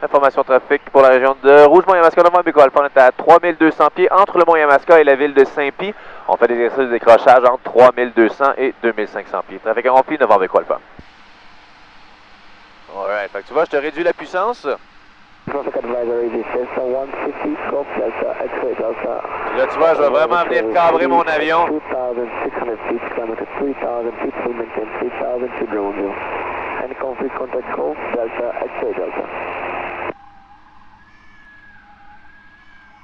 Information trafic pour la région de Rougemont-Yamaska, Novembre Echo Alpha. On est à 3200 pieds entre le Mont-Yamaska et la ville de Saint-Pie. On fait des exercices de décrochage entre 3200 et 2500 pieds. Trafic rempli, Novembre Echo Alpha. Alright, fait que tu vois, je te réduis la puissance. Et là, tu vois, je vais vraiment venir cabrer mon avion.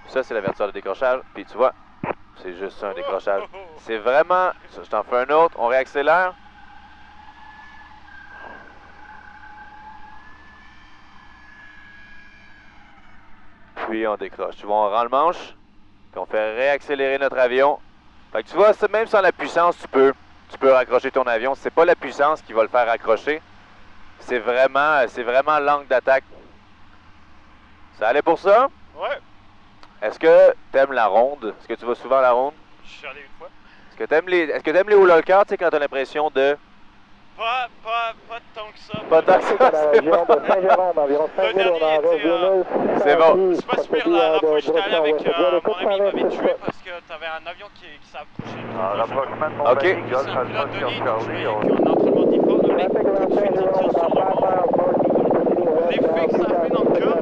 Ça, c'est l'avertisseur de décrochage. Puis tu vois, c'est juste ça, un décrochage. C'est vraiment... Je t'en fais un autre. On réaccélère. Puis on décroche. Tu vois, on rend le manche. Puis on fait réaccélérer notre avion. Fait que tu vois, même sans la puissance, tu peux raccrocher ton avion. C'est pas la puissance qui va le faire raccrocher. C'est vraiment l'angle d'attaque. Ça allait pour ça? Ouais. Est-ce que t'aimes la ronde? Est-ce que tu vas souvent à la ronde? Je suis allé une fois. Est-ce que t'aimes les hauts lockers, tu sais, quand t'as l'impression de... Pas tant que ça. Pas tant que ça, c'est bon. Le dernier était... C'est bon. C'est pas super la fois que j'étais allé avec mon ami, il m'avait tué parce que t'avais un avion qui s'approchait. Rapprochement de mon Ok. Golf C'est un Alpha pilote de ligne, Oscar je voyais Charlie. qu'en entraînement d'effort, le mec tout de suite il tire sur le manche. L'effet que ça fait dans le cœur.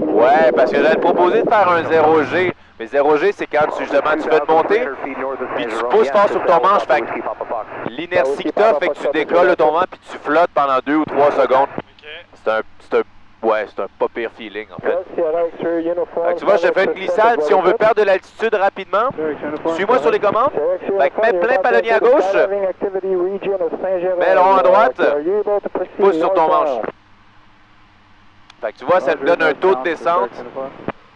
Ouais, parce que j'allais te proposer de faire un 0G. Mais 0G, c'est quand justement tu fais te monter, puis tu pousses fort sur ton manche. Fait que l'inertie que t'as fait que tu décolles de ton vent, puis tu flottes pendant 2 ou 3 secondes. Ok. C'est un pas pire feeling, en fait. Fait que tu vois, je te fais une glissade. Si on veut perdre de l'altitude rapidement, suis-moi sur les commandes. Fait que mets plein palonnier à gauche, mets le rond à droite, pousse sur ton manche. Fait que tu vois, ça me donne un taux de descente.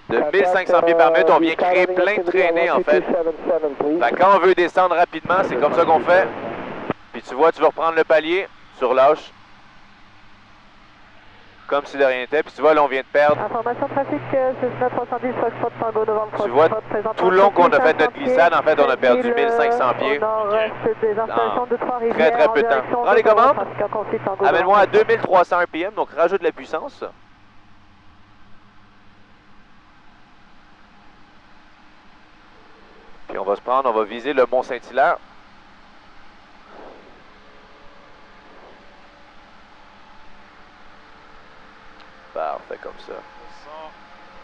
de 1500 pieds par minute. On vient créer plein de traînées, en fait. Fait quand on veut descendre rapidement, c'est comme ça qu'on fait. Puis tu vois, tu vas reprendre le palier, tu relâches. Comme si de rien n'était. Puis tu vois, là, on vient de perdre. Information trafic 6970, Foxtrot Tango Novembre. Tu vois, tout le long qu'on a fait notre glissade, en fait, on a perdu 1500 pieds. Très, très peu de temps. Prends les commandes. Amène-moi à 2300 RPM, donc rajoute de la puissance. Puis on va se prendre, on va viser le Mont Saint-Hilaire. Parfait, comme ça. 200,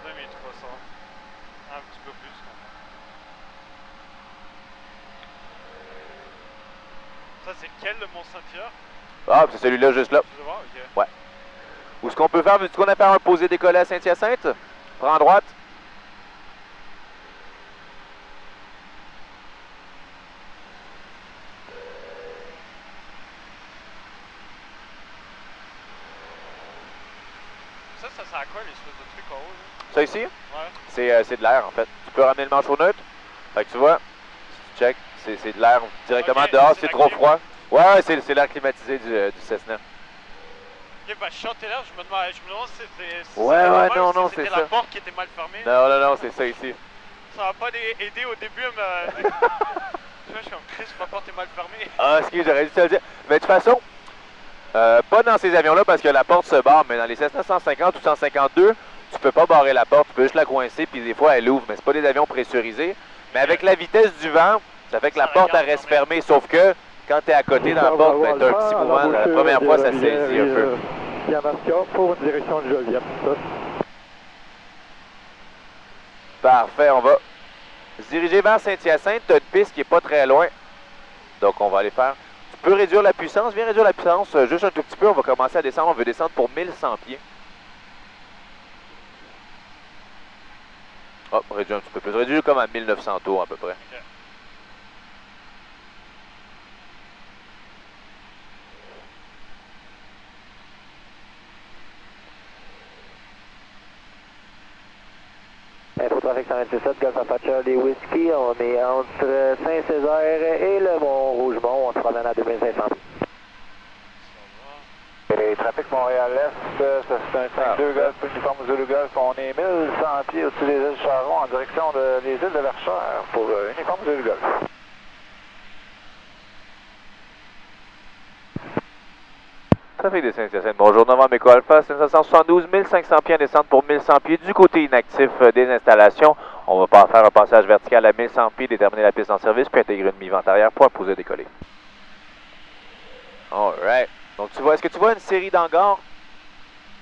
2300. Un petit peu plus quand même. Ça, c'est lequel, le Mont Saint-Hilaire? Ah, c'est celui-là juste là. Je le vois, ok. Ouais. Ou ce qu'on peut faire, vu qu'on a fait un posé décollé à Saint-Hyacinthe, prends à droite. Ça sert à quoi, l'espèce de truc en haut, là? Ça ici? Ouais. C'est de l'air, en fait. Tu peux ramener le manchot neutre. Fait que tu vois, si tu check, c'est de l'air directement dehors, c'est trop froid. Ouais, c'est l'air climatisé du Cessna. Ok, bah je chantais là, je me demande si c'était... Ouais, non, c'est ça. C'était la porte qui était mal fermée. Non, c'est ça ici. Ça m'a pas aidé au début à me... Tu vois, je suis comme Chris, ma porte est mal fermée. Ah, excuse, j'aurais dû te le dire. Mais de toute façon, pas dans ces avions-là parce que la porte se barre, mais dans les Cessna 150 ou 152, tu peux pas barrer la porte, tu peux juste la coincer, puis des fois elle ouvre, mais c'est pas des avions pressurisés. Mais avec la vitesse du vent, ça fait que la porte elle reste fermée, sauf que quand tu es à côté dans la porte, ben, t'as un petit mouvement, la première fois ça saisit un peu. Yamaska pour une direction de Joliette, ça. Parfait, on va se diriger vers Saint-Hyacinthe, tu as une piste qui est pas très loin, donc on va aller faire. Tu peux réduire la puissance, viens réduire la puissance juste un tout petit peu, on va commencer à descendre, on veut descendre pour 1100 pieds. Hop, réduire un petit peu plus, réduire comme à 1900 tours à peu près. Okay. Infotrafic 127, Golf Alpha Charlie Whiskey, on est entre Saint-Césaire et le Mont-Rougemont, on se promène à 2500. Et trafic Montréal-Est, ça c'est un 5-2 Golf, uniforme Zulu Golf, on est 1100 pieds au-dessus des îles Charon en direction des îles de Verchères pour uniforme Zulu Golf. Trafic de Saint-Hyacinthe, bonjour, Novembre Echo Alpha, 572, 1500 pieds en descente pour 1100 pieds du côté inactif des installations. On va faire un passage vertical à 1100 pieds, déterminer la piste en service, puis intégrer une mi-vente arrière pour un posé décoller. Alright. Donc tu vois, est-ce que tu vois une série d'hangars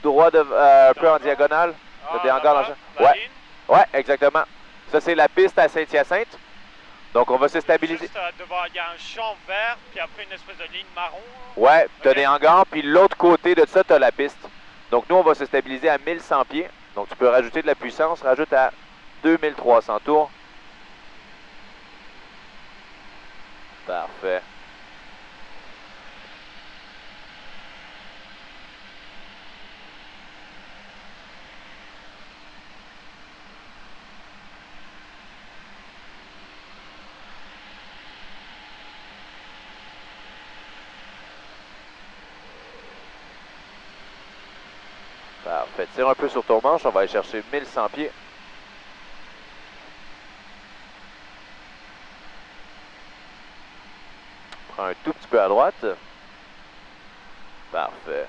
droit de, un peu en diagonale? Ah, des hangars dans le... Ouais, exactement. Ça c'est la piste à Saint-Hyacinthe. Donc on va se stabiliser. Juste devant, il y a un champ vert, puis après une espèce de ligne marron. Ouais, tu as Okay. des hangars, puis l'autre côté de ça, tu as la piste. Donc nous, on va se stabiliser à 1100 pieds. Donc tu peux rajouter de la puissance, rajoute à 2300 tours. Parfait. Parfait. Tire un peu sur ton manche, on va aller chercher 1100 pieds. Prends un tout petit peu à droite. Parfait.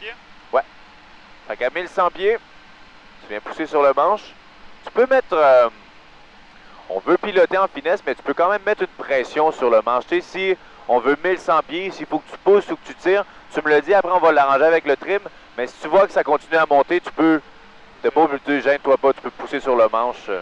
Pieds? Ouais. Fait qu'à 1100 pieds, tu viens pousser sur le manche. Tu peux mettre... on veut piloter en finesse, mais tu peux quand même mettre une pression sur le manche. Tu sais, si on veut 1100 pieds, s'il faut que tu pousses ou que tu tires, tu me le dis, après on va l'arranger avec le trim. Mais si tu vois que ça continue à monter, tu peux... T'es pas obligé de gêne-toi pas, tu peux pousser sur le manche. Okay.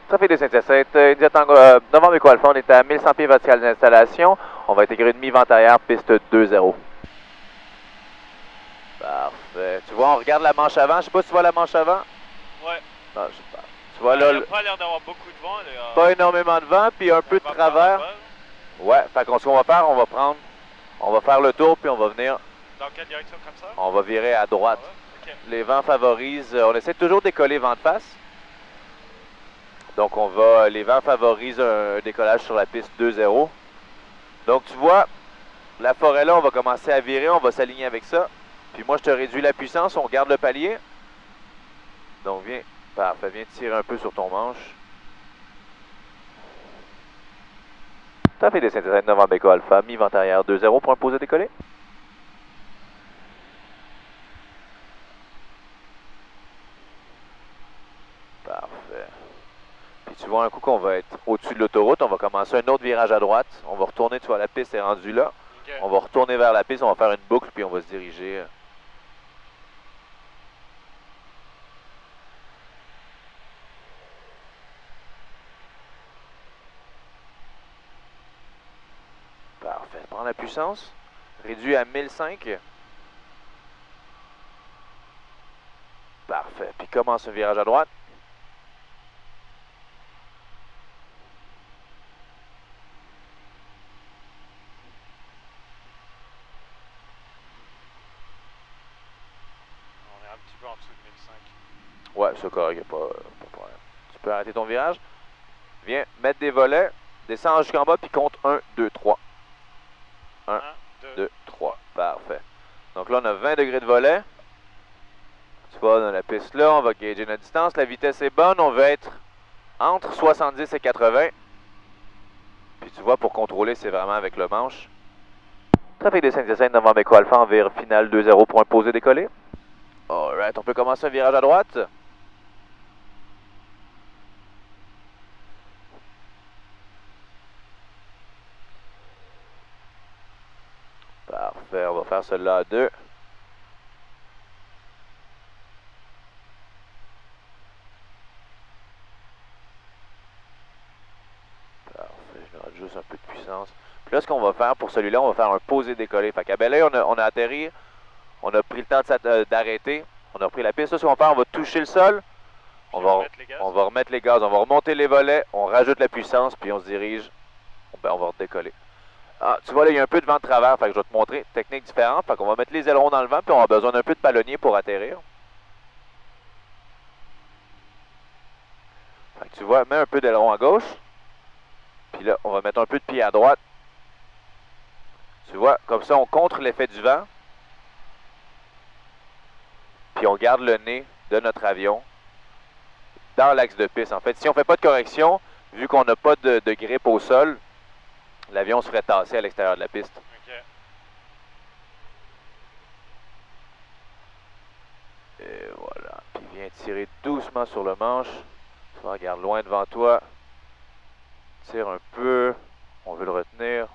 Trafic de Saint-Hyacinthe, India Tango, Novembre Echo Alpha, on est à 1100 pieds vertical d'installation. On va intégrer une mi-vente arrière, piste 2-0. Parfait. Tu vois, on regarde la manche avant. Je sais pas si tu vois la manche avant. Ouais. Non, je sais pas. Tu vois là. Il n'y a pas l'air d'avoir beaucoup de vent. Pas énormément de vent, puis un peu de travers. Ouais, fait qu'on ce qu'on va faire, on va faire le tour, puis on va venir. Dans quelle direction comme ça? On va virer à droite. Ah ouais? Okay. Les vents favorisent, on essaie toujours de décoller vent de face. Donc les vents favorisent un décollage sur la piste 2-0. Donc tu vois, la forêt là, on va commencer à virer, on va s'aligner avec ça. Puis moi, je te réduis la puissance, on garde le palier. Donc viens, parfait, viens tirer un peu sur ton manche. Ça fait des Saint-Hyacinthe Novembre Echo Alpha, mi-vent arrière 2-0 pour un posé décollé. Parfait. Puis tu vois, un coup qu'on va être au-dessus de l'autoroute, on va commencer un autre virage à droite. On va retourner, tu vois, la piste est rendue là. Okay. On va retourner vers la piste, on va faire une boucle, puis on va se diriger. Parfait. Prends la puissance. Réduit à 1005. Parfait. Puis commence un virage à droite. On est un petit peu en dessous de 1005. Ouais, c'est correct, pas de problème. Tu peux arrêter ton virage. Viens mettre des volets. Descends jusqu'en bas, puis compte 1, 2, 3. 1, 2, 3. Parfait. Donc là, on a 20 degrés de volet. Tu vois, dans la piste là, on va gager notre distance. La vitesse est bonne. On veut être entre 70 et 80. Puis tu vois, pour contrôler, c'est vraiment avec le manche. Trafic des Saint-Hyacinthe Novembre Echo Alpha en vire final 2-0 pour un posé décollé. Alright, on peut commencer un virage à droite. Parfait, on va faire celui-là à 2. Parfait, je me rajoute juste un peu de puissance. Puis là, ce qu'on va faire pour celui-là, on va faire un posé décollé. Fait qu'à bel oeil, on a atterri, on a pris le temps d'arrêter, on a repris la piste. Ça, ce qu'on va faire, on va toucher le sol, on va remettre les gaz, on va remonter les volets, on rajoute la puissance, puis on se dirige, on va redécoller. Ah, tu vois, là, il y a un peu de vent de travers, fait que je vais te montrer technique différente. Fait qu'on va mettre les ailerons dans le vent, puis on a besoin d'un peu de palonnier pour atterrir. Fait que tu vois, mets un peu d'aileron à gauche. Puis là, on va mettre un peu de pied à droite. Tu vois, comme ça, on contre l'effet du vent. Puis on garde le nez de notre avion dans l'axe de piste. En fait, si on ne fait pas de correction, vu qu'on n'a pas de grippe au sol, l'avion se ferait tasser à l'extérieur de la piste. Okay. Et voilà. Puis viens tirer doucement sur le manche. Tu vois, regarde loin devant toi. Tire un peu. On veut le retenir.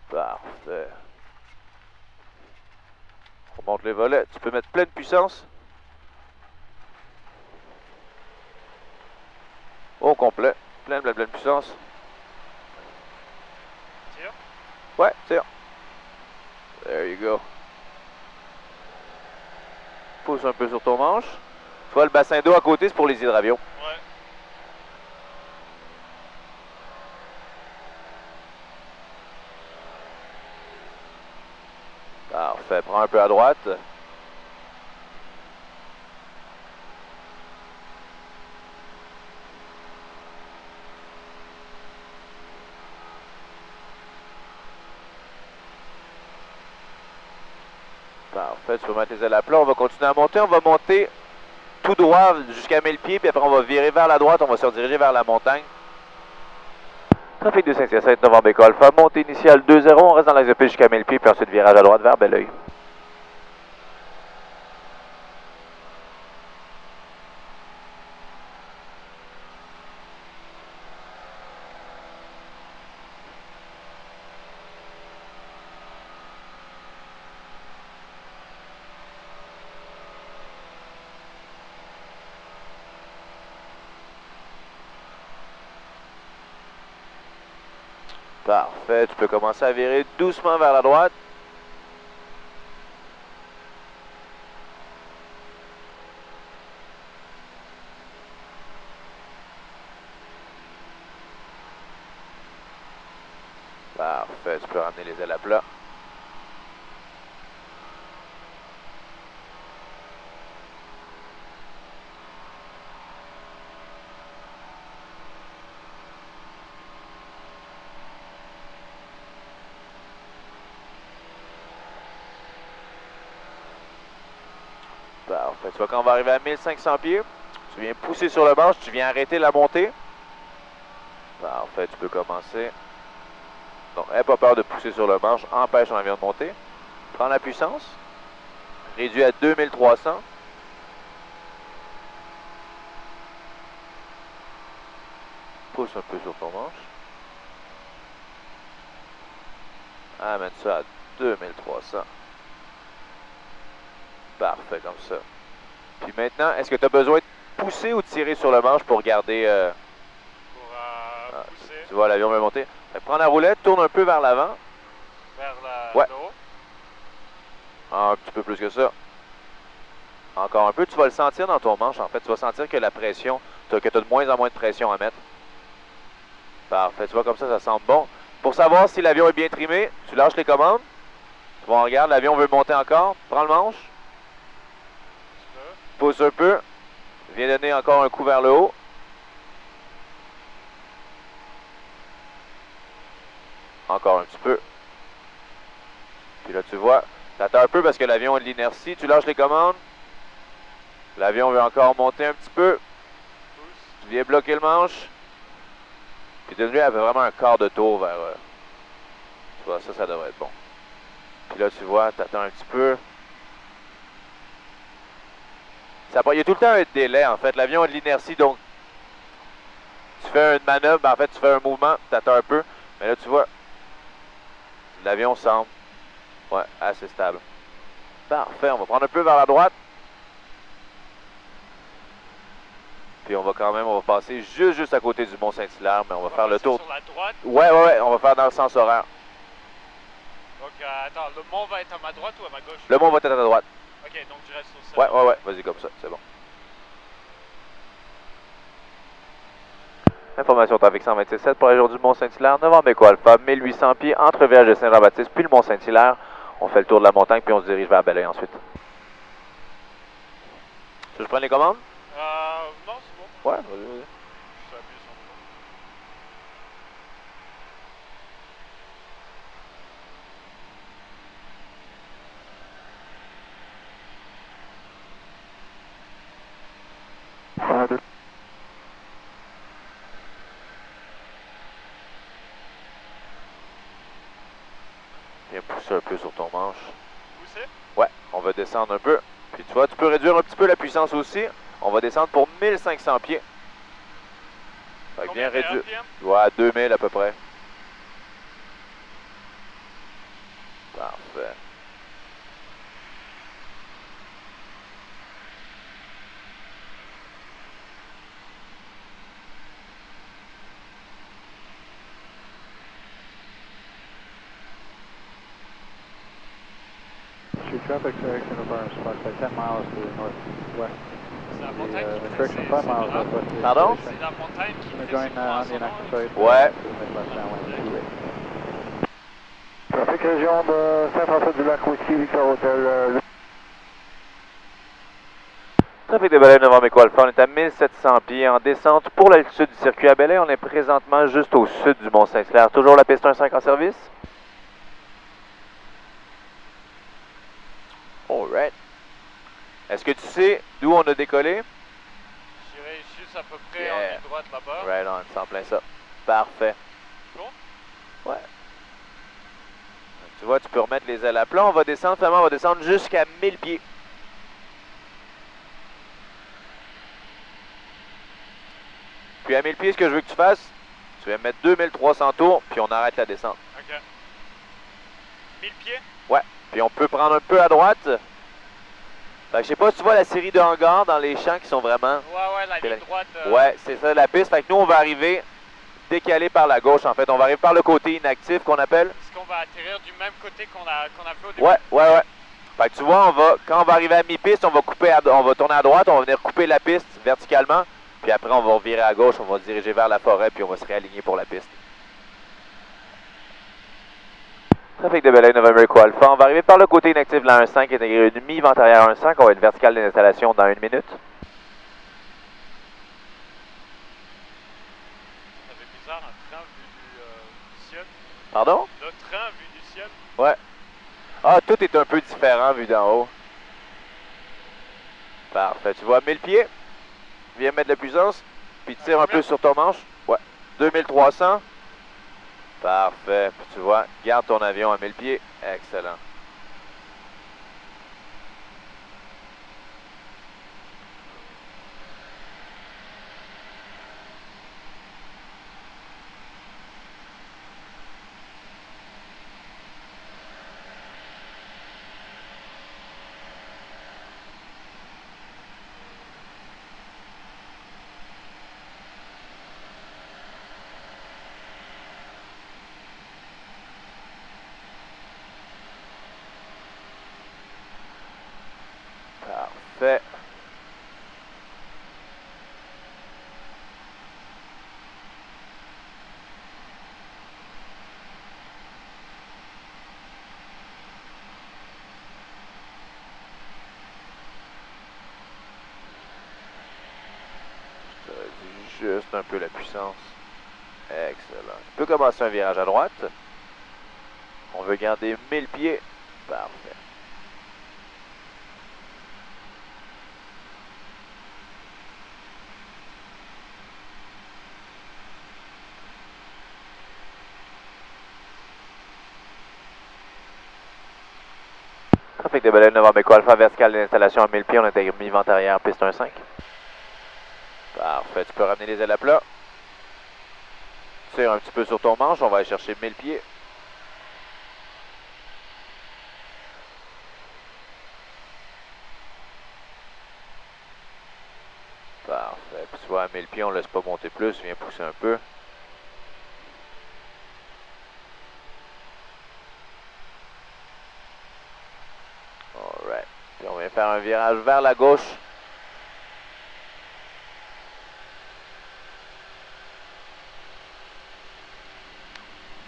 Parfait. On monte les volets. Tu peux mettre pleine puissance. Au complet. Pleine puissance. Tire? Ouais, tire. There you go. Pousse un peu sur ton manche. Tu vois le bassin d'eau à côté, c'est pour les hydravions. Ouais. Parfait. Prends un peu à droite. Parfait, tu peux mettre les ailes à plat. On va continuer à monter. On va monter tout droit jusqu'à 1000 pieds, puis après on va virer vers la droite. On va se rediriger vers la montagne. Trafic de Saint-Hyacinthe Novembre Echo Alpha. Montée initiale 2-0. On reste dans l'axe de piste jusqu'à 1000 pieds, puis ensuite virage à droite vers Belleuil. Parfait, tu peux commencer à virer doucement vers la droite. Parfait, tu peux ramener les ailes à plat. Parfait. Tu vois, quand on va arriver à 1500 pieds, tu viens pousser sur le manche, tu viens arrêter la montée. Parfait, tu peux commencer. Donc, n'aie pas peur de pousser sur le manche, empêche ton avion de monter. Prends la puissance. Réduis à 2300. Pousse un peu sur ton manche. Amène ça à 2300. Parfait, comme ça. Puis maintenant, est-ce que tu as besoin de pousser ou de tirer sur le manche pour garder... pousser. Tu vois, l'avion va monter. Prends la roulette, tourne un peu vers l'avant. Vers ouais. le haut. Un petit peu plus que ça. Encore un peu. Tu vas le sentir dans ton manche, en fait. Tu vas sentir que la pression, que tu as de moins en moins de pression à mettre. Parfait. Tu vois, comme ça semble bon. Pour savoir si l'avion est bien trimé, tu lâches les commandes. Tu vois, on regarde, l'avion veut monter encore. Prends le manche. Pousse un peu. Viens donner encore un coup vers le haut. Encore un petit peu. Puis là, tu vois, tu attends un peu parce que l'avion a de l'inertie. Tu lâches les commandes. L'avion veut encore monter un petit peu. Tu viens bloquer le manche. Puis de lui, elle fait vraiment un quart de tour vers... tu vois, ça devrait être bon. Puis là, tu vois, tu attends un petit peu. Il y a tout le temps un délai, en fait. L'avion a de l'inertie, donc tu fais une manœuvre, en fait, tu fais un mouvement, tu attends un peu. Mais là, tu vois, l'avion semble assez stable. Parfait, on va prendre un peu vers la droite. Puis on va passer juste à côté du Mont Saint-Hilaire, mais on va faire le tour. Sur la droite? Ouais, on va faire dans le sens horaire. Donc, attends, le mont va être à ma droite ou à ma gauche? Le mont va être à ta droite. Ok, donc je reste sur ça. Ouais, vas-y comme ça, c'est bon. Information trafic 127 pour la jour du Mont-Saint-Hilaire, Novembre Éco Alpha, 1800 pieds entre Vierge de Saint-Jean-Baptiste puis le Mont-Saint-Hilaire. On fait le tour de la montagne puis on se dirige vers Belleuil ensuite. Tu veux que je prenne les commandes? Non, c'est bon. Ouais, vas-y. Viens pousser un peu sur ton manche. Pousser? Ouais, on va descendre un peu. Puis tu vois, tu peux réduire un petit peu la puissance aussi. On va descendre pour 1500 pieds. Fait que bien réduire. Ouais, 2000 à peu près. Parfait. Traffic direction of our approximately 10 miles to the northwest. C'est la montagne qui direction 5 miles northwest. Pardon? C'est la montagne qui We're fait going on the inactive side. Ouais. Trafic région de Saint-François-du-Lac, Whisky, Victor Hotel. Trafic de Belleuil, Novembre Éco Alpha, on est à 1700 pieds en descente pour l'altitude du circuit à Belleuil. On est présentement juste au sud du Mont-Saint-Hilaire. Toujours la piste 1.5 en service? Alright. Est-ce que tu sais d'où on a décollé? J'irai juste à peu près en ligne droite là-bas. Right on, c'est en plein ça. Parfait. Bon? Ouais. Tu vois, tu peux remettre les ailes à plat. On va descendre, finalement, on va descendre jusqu'à 1000 pieds. Puis à 1000 pieds, ce que je veux que tu fasses, tu vas mettre 2300 tours, puis on arrête la descente. OK. 1000 pieds? Ouais. Puis on peut prendre un peu à droite. Fait que je sais pas si tu vois la série de hangars dans les champs qui sont vraiment... Ouais, la ligne droite. Ouais, c'est ça la piste. Fait que nous, on va arriver décalé par la gauche, en fait. On va arriver par le côté inactif qu'on appelle. Est-ce qu'on va atterrir du même côté qu'on a fait au début? Ouais. Fait que tu vois, quand on va arriver à mi-piste, on va tourner à droite, on va venir couper la piste verticalement. Puis après, on va virer à gauche, on va se diriger vers la forêt, puis on va se réaligner pour la piste. Trafic de Bel-Air, November Echo Alpha. On va arriver par le côté inactif de la 1.5, intégrer une mi-vente arrière 1.5. On va être vertical des installations dans 1 minute. Ça fait bizarre, un train vu du ciel. Pardon? Le train vu du ciel. Ouais. Ah, tout est un peu différent vu d'en haut. Parfait. Tu vois 1000 pieds. Viens mettre de la puissance. Puis tire un peu sur ton manche. Ouais. 2300. Parfait. Puis tu vois, garde ton avion à 1000 pieds. Excellent. Parfait. Je te réduis juste un peu la puissance. Excellent. Tu peux commencer un virage à droite. On veut garder 1000 pieds. Parfait. Trafic de Bel-Air, November Echo Alpha, vertical d'installation à 1000 pieds, on intègre mi-vente arrière, piste 1.5. Parfait, tu peux ramener les ailes à plat. Tire un petit peu sur ton manche, on va aller chercher 1000 pieds. Parfait, puis tu vois à 1000 pieds, on ne laisse pas monter plus, viens pousser un peu. Alright, puis on vient faire un virage vers la gauche.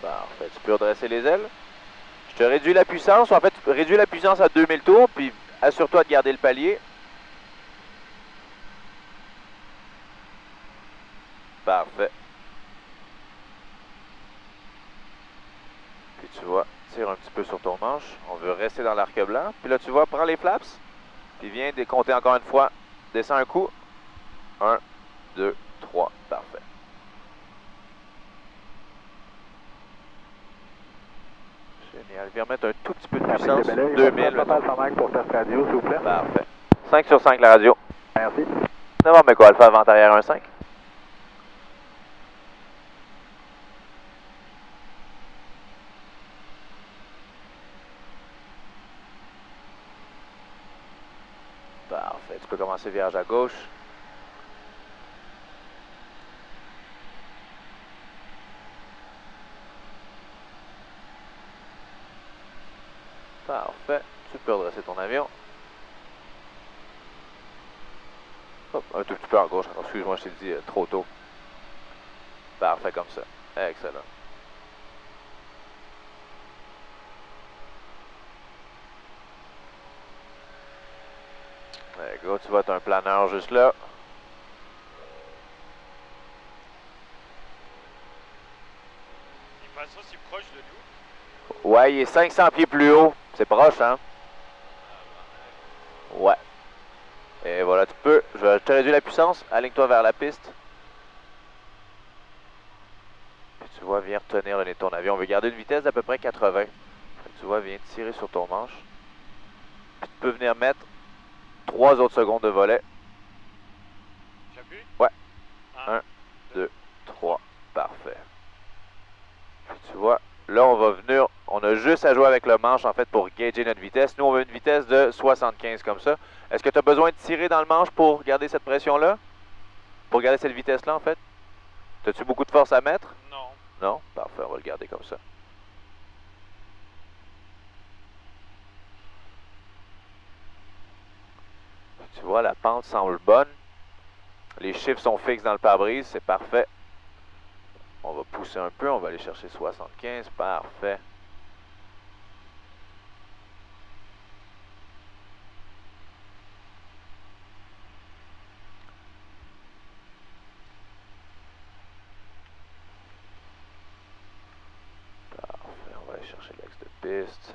Parfait, tu peux redresser les ailes. Je te réduis la puissance, en fait, réduis la puissance à 2000 tours, puis assure-toi de garder le palier. Parfait. Puis tu vois, tire un petit peu sur ton manche. On veut rester dans l'arc blanc. Puis là, tu vois, prends les flaps. Puis viens décompter encore une fois. Descends un coup. 1, 2, 3. Parfait. Génial. Viens remettre un tout petit peu de puissance. 2000. Pour test radio, s'il vous plaît. Parfait. 5 sur 5 la radio. Merci. November Echo Alpha, vente arrière 1.5. Parfait. Tu peux commencer le virage à gauche. Parfait. Tu peux redresser ton avion. Hop, un tout petit peu à gauche. Excuse-moi, je t'ai dit trop tôt. Parfait comme ça. Excellent. Allez, go, tu vois, tu as un planeur juste là. Il passe aussi proche de nous. Ouais, il est 500 pieds plus haut. C'est proche, hein? Ouais. Et voilà, tu peux. Je te réduis la puissance. Aligne-toi vers la piste. Puis tu vois, viens retenir le nez de ton avion. On veut garder une vitesse d'à peu près 80. Tu vois, viens tirer sur ton manche. Puis tu peux venir mettre 3 autres secondes de volet. J'appuie? Ouais. 1, 2, 3. Parfait. Puis tu vois, là on va venir, on a juste à jouer avec le manche en fait pour gager notre vitesse. Nous on veut une vitesse de 75 comme ça. Est-ce que tu as besoin de tirer dans le manche pour garder cette pression-là? Pour garder cette vitesse-là en fait? As-tu beaucoup de force à mettre? Non. Non? Parfait, on va le garder comme ça. Tu vois, la pente semble bonne. Les chiffres sont fixes dans le pare-brise, c'est parfait. On va pousser un peu, on va aller chercher 75, parfait. piste.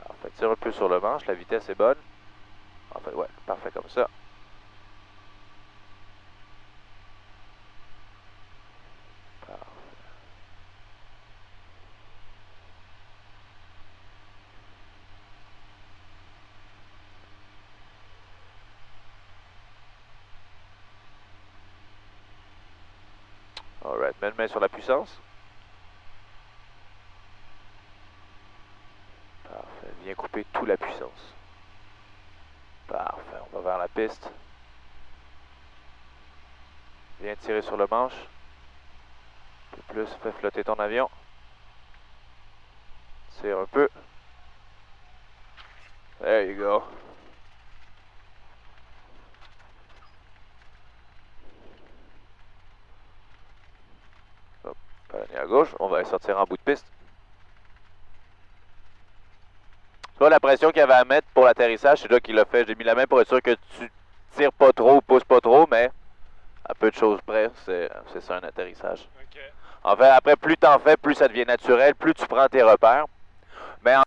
Parfait, tire un peu sur le manche, la vitesse est bonne. En fait, ouais, parfait comme ça. Parfait. Alright, mets une main sur la puissance. Parfait, viens couper toute la puissance. Parfait, on va vers la piste. Viens tirer sur le manche. Un peu plus, fais flotter ton avion. Tire un peu. There you go. Hop, panier à gauche, on va aller sortir en bout de piste. Tu vois la pression qu'il y avait à mettre pour l'atterrissage, c'est là qu'il l'a fait. J'ai mis la main pour être sûr que tu tires pas trop, pousses pas trop, mais à peu de choses près, c'est ça un atterrissage. Okay. En fait, après, plus t'en fais, plus ça devient naturel, plus tu prends tes repères. Mais en